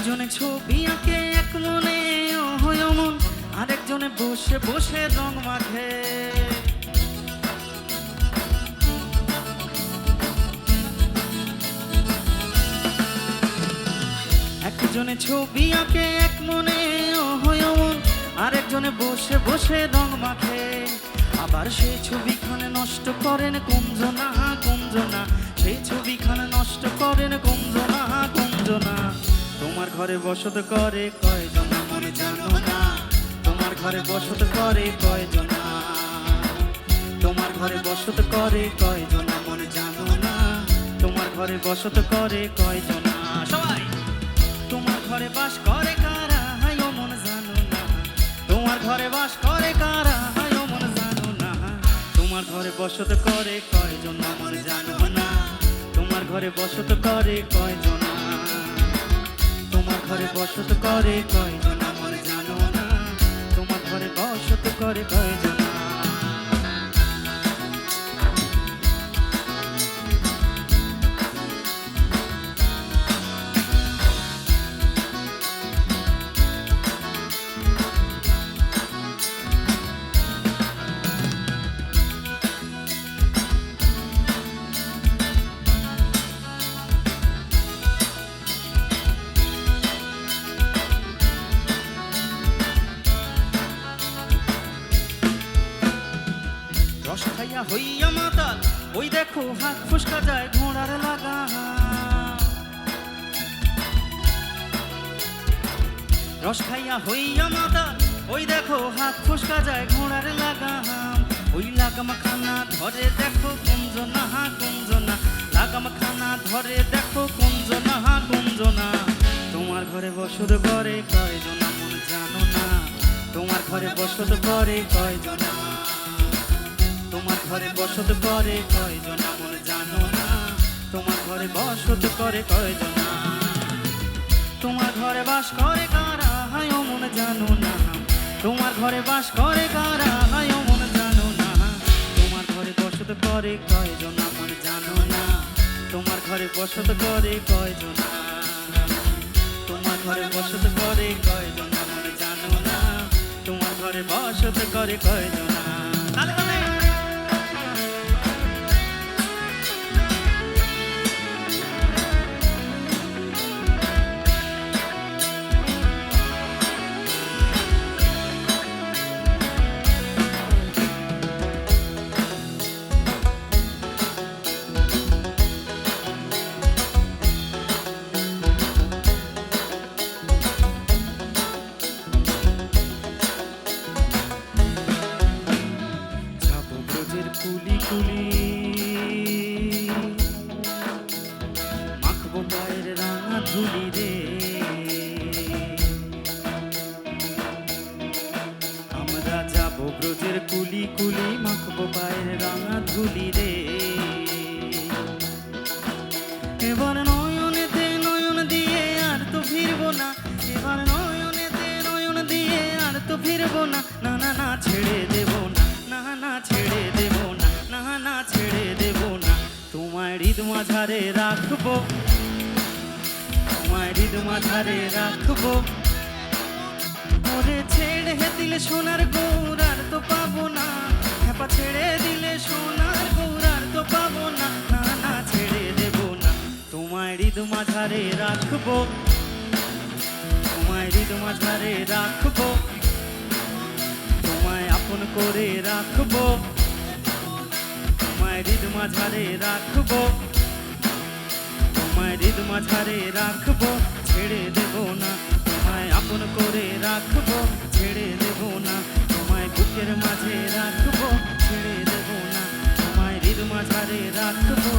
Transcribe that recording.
দুজনে ছবি আঁকে এক মনে হয় মন, আরেকজনে বসে বসে রং মাখে। একজনে ছবি আঁকে এক মনে হয় মন, আরেকজনে বসে বসে রং মাখে। আবার সেই ছবিখানে নষ্ট করেন কুঞ্জনা কুঞ্জনা, সেই ছবিখানে নষ্ট করেন কুঞ্জনা কুঞ্জনা। তোমার ঘরে বসত করে কয়জনা মনে জানো না, তোমার ঘরে বসত করে কয়জনা, তোমার ঘরে বসত করে কয়জনা মনে জানো না, তোমার ঘরে বসত করে কয়জনা। সবাই তোমার ঘরে বাস করে কারা হায় ও মন জানো না, তোমার ঘরে বাস করে কারা হায় ও মন জানো না, তোমার ঘরে বসত করে কয়জনা মন জানো না, তোমার ঘরে বসত করে কয়জনা, তোমার ঘরে বসত করে কয়জনা মন জানো না, তোমার ঘরে বসত করে কয়জনা। রস খাইয়া হইয়া মাতাল, ওই দেখো হাত ফুসকা যায় ঘোড়ার লাগা। রস খাইয়া হইয়া মাতাল, ওই দেখো হাত ফুসকা যায় ঘোড়ার লাগাম। ওই লাগাম খানা ধরে দেখো কুঞ্জনা কুঞ্জনা, লাগাম খানা ধরে দেখো কুঞ্জনা কুঞ্জনা। তোমার ঘরে বসত করে কয়জনা মন জানো না, তোমার ঘরে বসত করে কয়জনা, তোমার ঘরে বসত করে কয়জনা মন জানো না, তোমার ঘরে বসত করে কয়জনা। তোমার ঘরে বাস করে কারা হায় ও মন জানো না, তোমার ঘরে বাস করে কারা হায় ও মন জানো না, তোমার ঘরে বসত করে কয়জনা মন জানো না, তোমার ঘরে বসত করে কয়জনা, তোমার ঘরে বসত করে কয়জনা মন জানো না, তোমার ঘরে বসত করে কয়জনা। কুলি কুলি মাখবো পায়ের রাঙা ধুলি রে, আমরা যাবো ব্রজের কুলি কুলি মাখবো পায়ের রাঙা ধুলি রে। এবার নয়নেতে নয়ন দিয়ে আর তো ফিরবো না, এবার নয়নেতে নয়ন দিয়ে আর তো ফিরবো না, না না না ছেড়ে দেবো না, না না ছেড়ে দেবো না, না না ছেড়ে দেবো না। তোমায় হৃদ মাঝারে রাখবো, তোমায় হৃদ মাঝারে রাখবো, ওরে ছেড়ে দিলে সোনার গৌর আর তো পাবো না, হ্যাপা ছেড়ে দিলে সোনার গৌর আর তো পাবো না, না না ছেড়ে দেবো না। তোমায় হৃদ মাঝারে রাখবো, তোমায় হৃদ মাঝারে রাখবো, তোমায় আপন করে রাখবো, তোমায় হৃদ মাঝারে রাখবো, তোমায় হৃদ মাঝারে রাখবো, ছেড়ে দেবো না, তোমায় আপন করে রাখবো, ছেড়ে দেবো না, তোমায় বুকের মাঝে রাখবো, ছেড়ে দেবো না, তোমায় হৃদ মাঝারে রাখবো।